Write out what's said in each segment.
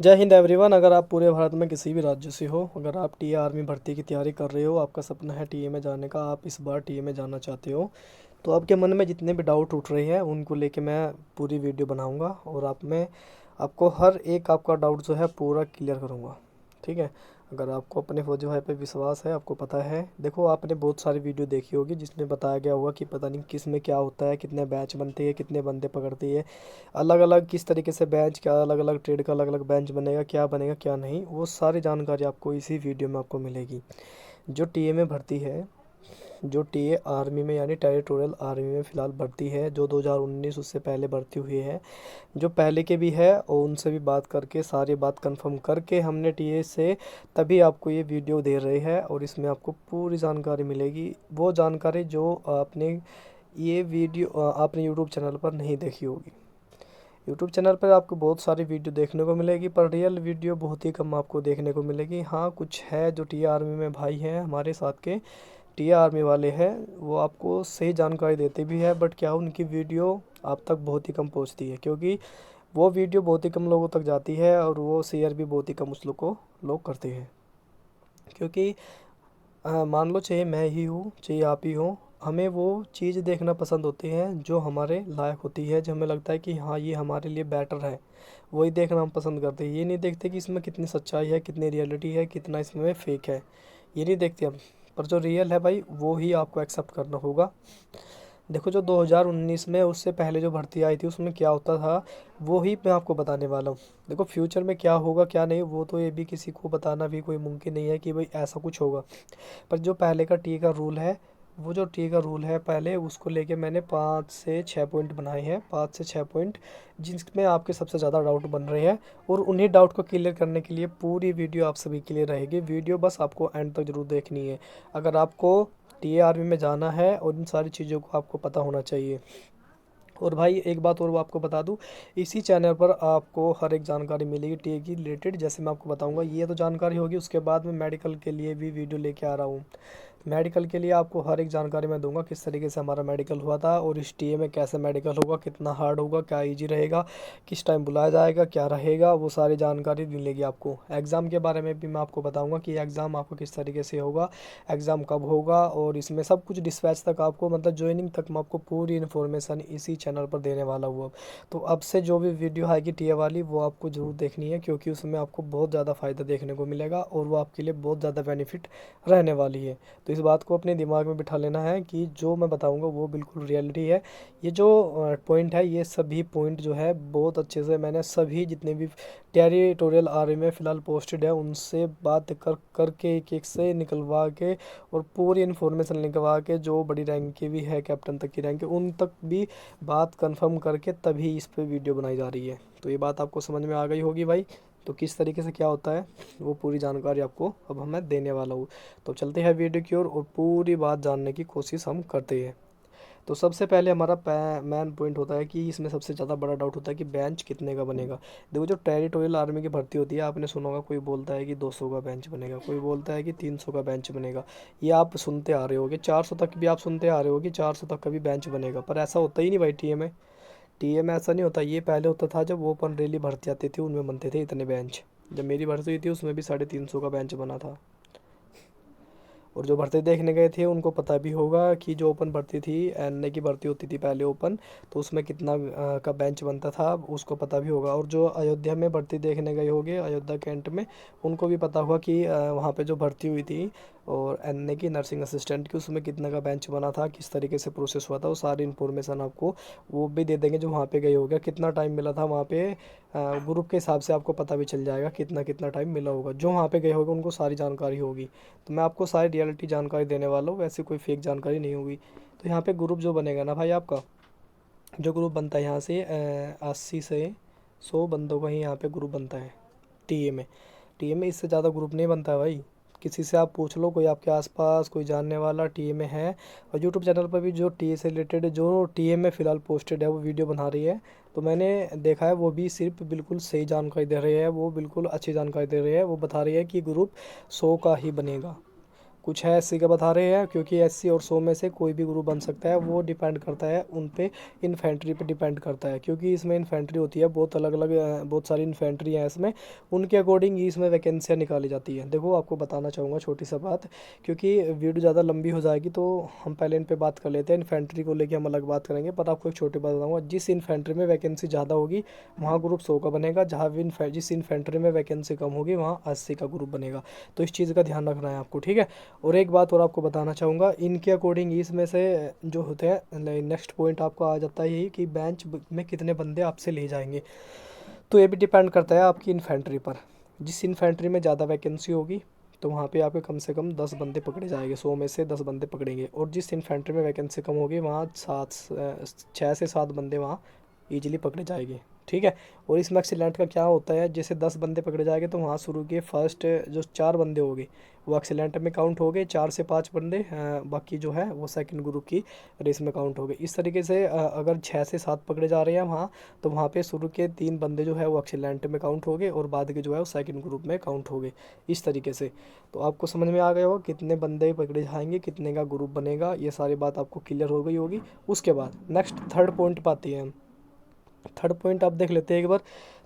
जय हिंद एवरीवन। अगर आप पूरे भारत में किसी भी राज्य से हो, अगर आप टीए आर्मी भर्ती की तैयारी कर रहे हो, आपका सपना है टीए में जाने का, आप इस बार टीए में जाना चाहते हो, तो आपके मन में जितने भी डाउट उठ रहे हैं उनको लेके मैं पूरी वीडियो बनाऊंगा और आपको हर एक आपका डाउट जो है पूरा क्लियर करूंगा। ठीक है। अगर आपको अपने फौजी भाई पे विश्वास है, आपको पता है, देखो आपने बहुत सारी वीडियो देखी होगी जिसमें बताया गया होगा कि पता नहीं किस में क्या होता है, कितने बैच बनते हैं, कितने बंदे पकड़ती है, अलग अलग किस तरीके से बेंच का, अलग अलग ट्रेड का अलग अलग बेंच बनेगा क्या नहीं, वो सारी जानकारी आपको इसी वीडियो में आपको मिलेगी। जो टीए में भर्ती है, जो टीए आर्मी में यानी टेरिटोरियल आर्मी में फ़िलहाल भर्ती है, जो 2019 उससे पहले भर्ती हुई है, जो पहले के भी है, और उनसे भी बात करके सारी बात कंफर्म करके हमने टीए से तभी आपको ये वीडियो दे रहे हैं और इसमें आपको पूरी जानकारी मिलेगी। वो जानकारी जो आपने ये वीडियो आपने यूट्यूब चैनल पर नहीं देखी होगी। यूट्यूब चैनल पर आपको बहुत सारी वीडियो देखने को मिलेगी, पर रियल वीडियो बहुत ही कम आपको देखने को मिलेगी। हाँ, कुछ है जो टी आर्मी में भाई हैं हमारे साथ के, टी आर्मी वाले हैं, वो आपको सही जानकारी देते भी है, बट क्या उनकी वीडियो आप तक बहुत ही कम पहुंचती है, क्योंकि वो वीडियो बहुत ही कम लोगों तक जाती है और वो शेयर भी बहुत ही कम उस लोग करते हैं। क्योंकि मान लो चाहे मैं ही हूँ चाहे आप ही हो, हमें वो चीज़ देखना पसंद होती है जो हमारे लायक होती है, जो हमें लगता है कि हाँ ये हमारे लिए बेटर है, वही देखना हम पसंद करते हैं। ये नहीं देखते कि इसमें कितनी सच्चाई है, कितनी रियलिटी है, कितना इसमें फेक है, ये नहीं देखते हम। पर जो रियल है भाई वो ही आपको एक्सेप्ट करना होगा। देखो जो 2019 में उससे पहले जो भर्ती आई थी उसमें क्या होता था, वो ही मैं आपको बताने वाला हूँ। देखो फ्यूचर में क्या होगा क्या नहीं, वो तो ये भी किसी को बताना भी कोई मुमकिन नहीं है कि भाई ऐसा कुछ होगा। पर जो पहले का टी का रूल है, वो जो टी का रूल है पहले, उसको लेके मैंने 5 से 6 पॉइंट बनाए हैं, 5 से 6 पॉइंट जिसमें आपके सबसे ज़्यादा डाउट बन रहे हैं। और उन्हीं डाउट को क्लियर करने के लिए पूरी वीडियो आप सभी के लिए रहेगी। वीडियो बस आपको एंड तक ज़रूर देखनी है अगर आपको टी आर्मी में जाना है, और इन सारी चीज़ों को आपको पता होना चाहिए। और भाई एक बात और आपको बता दूं, इसी चैनल पर आपको हर एक जानकारी मिलेगी टी की रिलेटेड। जैसे मैं आपको बताऊंगा, ये तो जानकारी होगी, उसके बाद मैं मेडिकल के लिए भी वीडियो लेके आ रहा हूँ। मेडिकल के लिए आपको हर एक जानकारी मैं दूंगा, किस तरीके से हमारा मेडिकल हुआ था और इस टीए में कैसे मेडिकल होगा, कितना हार्ड होगा, क्या इजी रहेगा, किस टाइम बुलाया जाएगा, क्या रहेगा, वो सारी जानकारी मिलेगी आपको। एग्ज़ाम के बारे में भी मैं आपको बताऊंगा कि एग्ज़ाम आपको किस तरीके से होगा, एग्ज़ाम कब होगा, और इसमें सब कुछ डिस्पैच तक आपको, मतलब ज्वाइनिंग तक मैं आपको पूरी इन्फॉर्मेशन इसी चैनल पर देने वाला हूँ अब। तो अब से जो भी वीडियो आएगी टीए वाली वो आपको ज़रूर देखनी है, क्योंकि उसमें आपको बहुत ज़्यादा फ़ायदा देखने को मिलेगा और वो आपके लिए बहुत ज़्यादा बेनिफिट रहने वाली है। तो इस बात को अपने दिमाग में बिठा लेना है कि जो मैं बताऊंगा वो बिल्कुल रियलिटी है। ये जो पॉइंट है, ये सभी पॉइंट जो है बहुत अच्छे से मैंने सभी जितने भी टेरिटोरियल आर्मी में फ़िलहाल पोस्टेड है उनसे बात करके एक एक से निकलवा के और पूरी इन्फॉर्मेशन निकलवा के, जो बड़ी रैंक की भी है, कैप्टन तक की रैंक, उन तक भी बात कंफर्म करके तभी इस पे वीडियो बनाई जा रही है। तो ये बात आपको समझ में आ गई होगी भाई। तो किस तरीके से क्या होता है वो पूरी जानकारी आपको अब मैं देने वाला हूँ। तो चलते हैं वीडियो की ओर और पूरी बात जानने की कोशिश हम करते हैं। तो सबसे पहले हमारा मेन पॉइंट होता है कि इसमें सबसे ज़्यादा बड़ा डाउट होता है कि बेंच कितने का बनेगा। देखो जो टेरिटोरियल आर्मी की भर्ती होती है, आपने सुना होगा, कोई बोलता है कि 200 का बेंच बनेगा, कोई बोलता है कि 300 का बेंच बनेगा। ये आप सुनते आ रहे होगे, 400 तक भी आप सुनते आ रहे होगे, 400 तक का भी बेंच बनेगा, पर ऐसा होता ही नहीं भाई। टीए में ऐसा नहीं होता। ये पहले होता था जब ओपन रैली भर्ती आती थी, उनमें बनते थे इतने बेंच। जब मेरी भर्ती हुई थी उसमें भी 350 का बेंच बना था। और जो भर्ती देखने गए थे उनको पता भी होगा कि जो ओपन भर्ती थी, एनए की भर्ती होती थी पहले ओपन, तो उसमें कितना का बेंच बनता था उसको पता भी होगा। और जो अयोध्या में भर्ती देखने गए होंगे अयोध्या कैंट में, उनको भी पता होगा कि वहाँ पे जो भर्ती हुई थी और एनए की नर्सिंग असिस्टेंट की, उसमें कितना का बेंच बना था, किस तरीके से प्रोसेस हुआ था, वो सारी इन्फॉर्मेशन आपको वो भी दे देंगे। जो वहाँ पे गए होंगे, कितना टाइम मिला था वहाँ पे, ग्रुप के हिसाब से आपको पता भी चल जाएगा कितना कितना टाइम मिला होगा। जो वहाँ पे गए होंगे उनको सारी जानकारी होगी। तो मैं आपको सारी रियलिटी जानकारी देने वाला हूँ, वैसे कोई फेक जानकारी नहीं होगी। तो यहाँ पे ग्रुप जो बनेगा ना भाई आपका, जो ग्रुप बनता है यहाँ से 80 से 100 बंदों का ही यहाँ पे ग्रुप बनता है टीए में। टीए में इससे ज़्यादा ग्रुप नहीं बनता है भाई। किसी से आप पूछ लो, कोई आपके आसपास कोई जानने वाला टीए में है। और यूट्यूब चैनल पर भी जो टीए से रिलेटेड जो टीए में फ़िलहाल पोस्टेड है वो वीडियो बना रही है, तो मैंने देखा है वो भी सिर्फ बिल्कुल सही जानकारी दे रही है, वो बिल्कुल अच्छी जानकारी दे रही है। वो बता रही है कि ग्रुप 100 का ही बनेगा। कुछ है 80 का बता रहे हैं, क्योंकि 80 और 100 में से कोई भी ग्रुप बन सकता है। वो डिपेंड करता है उन पे, इन्फेंट्री पे डिपेंड करता है, क्योंकि इसमें इन्फेंट्री होती है बहुत अलग अलग, बहुत सारी इन्फेंट्री हैं इसमें, उनके अकॉर्डिंग ही इसमें वैकेंसियाँ निकाली जाती है। देखो आपको बताना चाहूँगा छोटी सा बात, क्योंकि वीडियो ज़्यादा लंबी हो जाएगी, तो हम पहले इन पे बात कर लेते हैं। इन्फेंट्री को लेकर हम अलग बात करेंगे, पर आपको एक छोटी बात बताऊँगा, जिस इन्फेंट्री में वैकेंसी ज़्यादा होगी वहाँ ग्रुप 100 का बनेगा, जहाँ भी जिस इन्फेंट्री में वैकेंसी कम होगी वहाँ 80 का ग्रुप बनेगा। तो इस चीज़ का ध्यान रखना है आपको, ठीक है। और एक बात और आपको बताना चाहूँगा, इनके अकॉर्डिंग इसमें से जो होते हैं, नेक्स्ट पॉइंट आपको आ जाता है यही कि बेंच में कितने बंदे आपसे ले जाएंगे। तो ये भी डिपेंड करता है आपकी इन्फेंट्री पर। जिस इन्फेंट्री में ज़्यादा वैकेंसी होगी तो वहाँ पे आपके कम से कम 10 बंदे पकड़े जाएंगे, 100 में से 10 बंदे पकड़ेंगे। और जिस इन्फेंट्री में वैकेंसी कम होगी वहाँ 6 से 7 बंदे वहाँ ईजिली पकड़े जाएंगे, ठीक है। और इसमें एक्सीलेंट का क्या होता है, जैसे 10 बंदे पकड़े जाएंगे तो वहाँ शुरू के फर्स्ट जो 4 बंदे होंगे वो एक्सीलेंट में काउंट हो गए, 4 से 5 बंदे, बाकी जो है वो सेकंड ग्रुप की रेस में काउंट हो गए। इस तरीके से अगर 6 से 7 पकड़े जा रहे हैं वहाँ, तो वहाँ पे शुरू के 3 बंदे जो है वो एक्सीलेंट में काउंट हो गए और बाद के जो है वो सेकंड ग्रुप में काउंट हो गए, इस तरीके से। तो आपको समझ में आ गया होगा कितने बंदे पकड़े जाएंगे, कितने का ग्रुप बनेगा, ये सारी बात आपको क्लियर हो गई होगी। उसके बाद नेक्स्ट थर्ड पॉइंट पर आती है हम। थर्ड पॉइंट आप देख लेते हैं एक बार।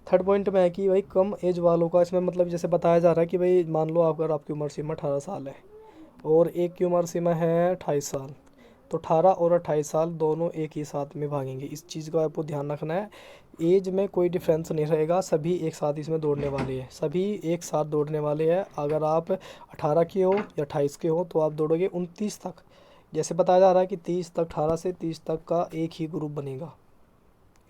थर्ड पॉइंट में है कि भाई कम एज वालों का, इसमें मतलब जैसे बताया जा रहा है कि भाई मान लो अगर आपकी उम्र सीमा 18 साल है और एक की उम्र सीमा है 28 साल, तो 18 और 28 साल दोनों एक ही साथ में भागेंगे। इस चीज़ का आपको ध्यान रखना है। एज में कोई डिफरेंस नहीं रहेगा, सभी एक साथ इसमें दौड़ने वाले हैं, सभी एक साथ दौड़ने वाले हैं। अगर आप 18 के हो या 28 के हो तो आप दौड़ोगे 29 तक। जैसे बताया जा रहा है कि 30 तक, 18 से 30 तक का एक ही ग्रुप बनेगा,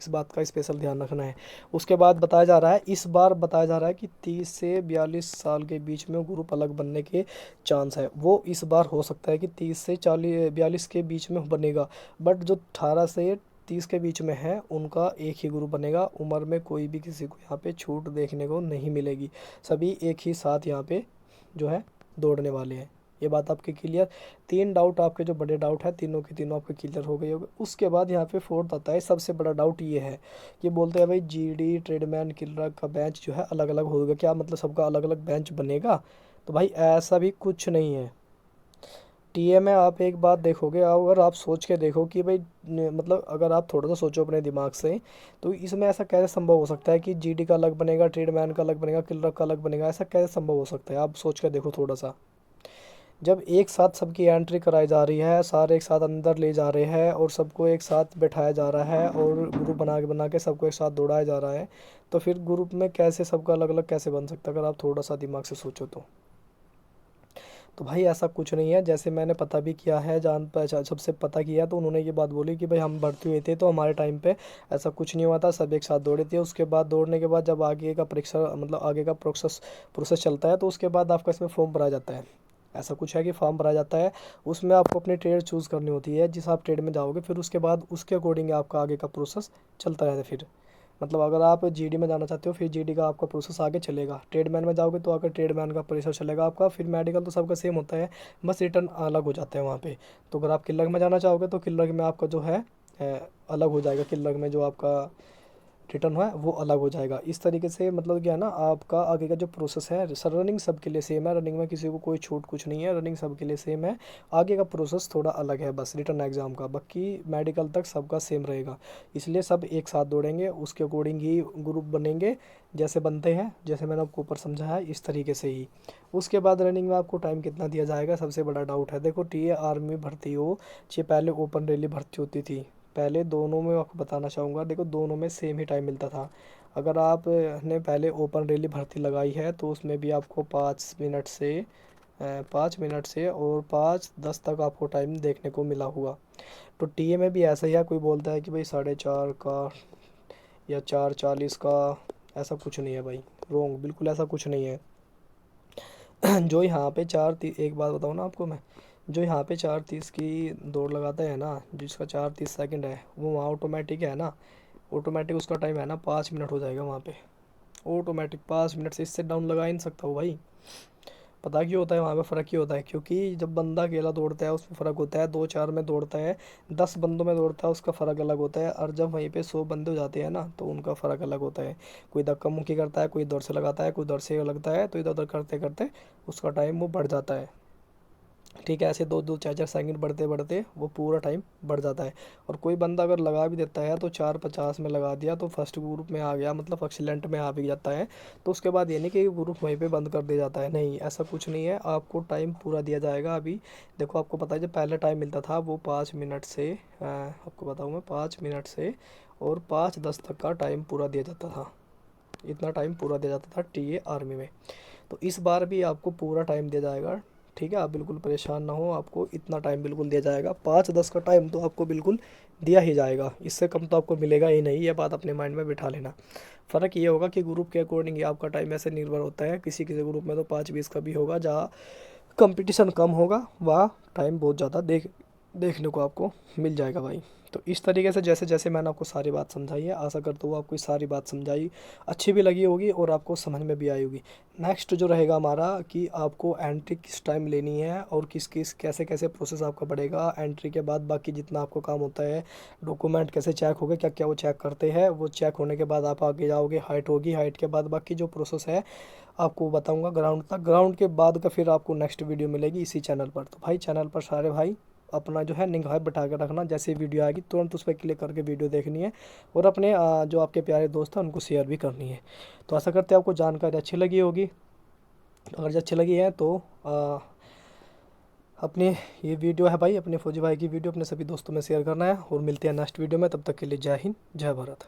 इस बात का स्पेशल ध्यान रखना है। उसके बाद बताया जा रहा है, इस बार बताया जा रहा है कि 30 से 42 साल के बीच में ग्रुप अलग बनने के चांस है। वो इस बार हो सकता है कि 30 से 42 के बीच में बनेगा, बट जो 18 से 30 के बीच में है उनका एक ही ग्रुप बनेगा। उम्र में कोई भी किसी को यहाँ पे छूट देखने को नहीं मिलेगी, सभी एक ही साथ यहाँ पे जो है दौड़ने वाले हैं। ये बात आपकी क्लियर। 3 डाउट आपके जो बड़े डाउट है तीनों के तीनों आपके क्लियर हो गए होंगे। उसके बाद यहाँ पे फोर्थ आता है, सबसे बड़ा डाउट ये है कि बोलते हैं भाई जीडी ट्रेडमैन किलर का बेंच जो है अलग अलग होगा, क्या मतलब सबका अलग अलग बेंच बनेगा? तो भाई ऐसा भी कुछ नहीं है। टीए में आप एक बात देखोगे, अगर आप सोच के देखो कि भाई मतलब अगर आप थोड़ा सा सोचो अपने दिमाग से, तो इसमें ऐसा कैसे संभव हो सकता है कि जीडी का अलग बनेगा, ट्रेडमैन का अलग बनेगा, किलर का अलग बनेगा? ऐसा कैसे संभव हो सकता है? आप सोच कर देखो थोड़ा सा। जब एक साथ सबकी एंट्री कराई जा रही है, सारे एक साथ अंदर ले जा रहे हैं और सबको एक साथ बैठाया जा रहा है और ग्रुप बना के सबको एक साथ दौड़ाया जा रहा है, तो फिर ग्रुप में कैसे सबका अलग अलग कैसे बन सकता है? अगर आप थोड़ा सा दिमाग से सोचो तो भाई ऐसा कुछ नहीं है। जैसे मैंने पता भी किया है, जान पहचान सबसे पता किया, तो उन्होंने ये बात बोली कि भाई हम भर्ती हुए थे तो हमारे टाइम पे ऐसा कुछ नहीं हुआ था, सब एक साथ दौड़े थे। उसके बाद दौड़ने के बाद जब आगे का परीक्षा मतलब आगे का प्रोसेस प्रोसेस चलता है, तो उसके बाद आपका इसमें फॉर्म भरा जाता है। ऐसा कुछ है कि फॉर्म भरा जाता है, उसमें आपको अपनी ट्रेड चूज़ करनी होती है, जिस आप ट्रेड में जाओगे फिर उसके बाद उसके अकॉर्डिंग आपका आगे का प्रोसेस चलता रहता है। फिर मतलब अगर आप जीडी में जाना चाहते हो फिर जीडी का आपका प्रोसेस आगे चलेगा, ट्रेडमैन में जाओगे तो आगे ट्रेडमैन का प्रोसेस चलेगा आपका, फिर मेडिकल तो सबका सेम होता है, बस रिटर्न अलग हो जाते हैं वहाँ पे। तो अगर आप किल्लर में जाना चाहोगे तो किल्लर में आपका जो है अलग हो जाएगा, किल्लर में जो आपका रिटर्न है वो अलग हो जाएगा। इस तरीके से मतलब क्या है ना, आपका आगे का जो प्रोसेस है, सर रनिंग सबके लिए सेम है, रनिंग में किसी को कोई छूट कुछ नहीं है, रनिंग सबके लिए सेम है। आगे का प्रोसेस थोड़ा अलग है बस रिटर्न एग्ज़ाम का, बाकी मेडिकल तक सबका सेम रहेगा। इसलिए सब एक साथ दौड़ेंगे, उसके अकॉर्डिंग ही ग्रुप बनेंगे, जैसे बनते हैं, जैसे मैंने आपको ऊपर समझाया इस तरीके से ही। उसके बाद रनिंग में आपको टाइम कितना दिया जाएगा, सबसे बड़ा डाउट है। देखो टीए आर्मी भर्ती हो चाहे पहले ओपन रैली भर्ती होती थी, पहले दोनों में आपको बताना चाहूँगा, देखो दोनों में सेम ही टाइम मिलता था। अगर आप ने पहले ओपन रैली भर्ती लगाई है तो उसमें भी आपको 5 मिनट से और 5:10 तक आपको टाइम देखने को मिला हुआ। तो टीए में भी ऐसा ही है, कोई बोलता है कि भाई 4:30 का या 4:40 का, ऐसा कुछ नहीं है भाई, रोंग, बिल्कुल ऐसा कुछ नहीं है। जो यहाँ पे एक बात बताऊँ ना आपको मैं, जो यहाँ पे 4:30 की दौड़ लगाता है ना, जिसका 4:30 है, वो वहाँ ऑटोमेटिक है ना, ऑटोमेटिक उसका टाइम है ना 5 मिनट हो जाएगा वहाँ पे, ऑटोमेटिक 5 मिनट से इससे डाउन लगा ही नहीं सकता वो भाई। पता क्यों होता है वहाँ पे फ़र्क क्यों होता है? क्योंकि जब बंदा अकेला दौड़ता है उसमें फ़र्क होता है, 2-4 में दौड़ता है, 10 बंदों में दौड़ता है उसका फ़र्क अलग होता है, और जब वहीं पे 100 बंदे हो जाते हैं ना तो उनका फ़र्क अलग होता है। कोई धक्का मुक्की करता है, कोई दौड़ से लगाता है, कोई दौड़ से लगता है, तो इधर उधर करते करते उसका टाइम वो बढ़ जाता है। ठीक है, ऐसे 2-2 4-4 सेकंड बढ़ते बढ़ते वो पूरा टाइम बढ़ जाता है। और कोई बंदा अगर लगा भी देता है तो 4:50 में लगा दिया तो फर्स्ट ग्रुप में आ गया, मतलब एक्सीलेंट में आ भी जाता है। तो उसके बाद ये नहीं कि ग्रुप वहीं पे बंद कर दिया जाता है, नहीं, ऐसा कुछ नहीं है, आपको टाइम पूरा दिया जाएगा। अभी देखो, आपको पता है जब पहले टाइम मिलता था वो 5 मिनट से, आपको बताऊँ मैं, 5 मिनट से और 5:10 तक का टाइम पूरा दिया जाता था। इतना टाइम पूरा दिया जाता था टीए आर्मी में। तो इस बार भी आपको पूरा टाइम दिया जाएगा। ठीक है, आप बिल्कुल परेशान ना हो, आपको इतना टाइम बिल्कुल दिया जाएगा। 5:10 का टाइम तो आपको बिल्कुल दिया ही जाएगा, इससे कम तो आपको मिलेगा ही नहीं, ये बात अपने माइंड में बिठा लेना। फ़र्क ये होगा कि ग्रुप के अकॉर्डिंग ही आपका टाइम ऐसे निर्भर होता है, किसी किसी ग्रुप में तो 5:20 का भी होगा, जहाँ कंपटीशन कम होगा वहाँ टाइम बहुत ज़्यादा देखने को आपको मिल जाएगा भाई। तो इस तरीके से जैसे जैसे मैंने आपको सारी बात समझाई है, आशा करता हूँ आपको सारी बात समझाई अच्छी भी लगी होगी और आपको समझ में भी आई होगी। नेक्स्ट जो रहेगा हमारा कि आपको एंट्री किस टाइम लेनी है और किस किस कैसे कैसे प्रोसेस आपका बढ़ेगा। एंट्री के बाद बाकी जितना आपको काम होता है, डॉक्यूमेंट कैसे चेक होगा, क्या क्या वो चेक करते हैं, वो चेक होने के बाद आप आगे जाओगे, हाइट होगी, हाइट के बाद बाकी जो प्रोसेस है आपको बताऊंगा ग्राउंड तक। ग्राउंड के बाद का फिर आपको नेक्स्ट वीडियो मिलेगी इसी चैनल पर। तो भाई चैनल पर सारे भाई अपना जो है निगाह बैठा के रखना, जैसे वीडियो आएगी तुरंत उस पर क्लिक करके वीडियो देखनी है और अपने जो आपके प्यारे दोस्त हैं उनको शेयर भी करनी है। तो आशा करते हैं आपको जानकारी अच्छी लगी होगी। अगर जो अच्छी लगी है तो अपने ये वीडियो है भाई, अपने फौजी भाई की वीडियो अपने सभी दोस्तों में शेयर करना है और मिलते हैं नेक्स्ट वीडियो में। तब तक के लिए जय हिंद, जय भारत।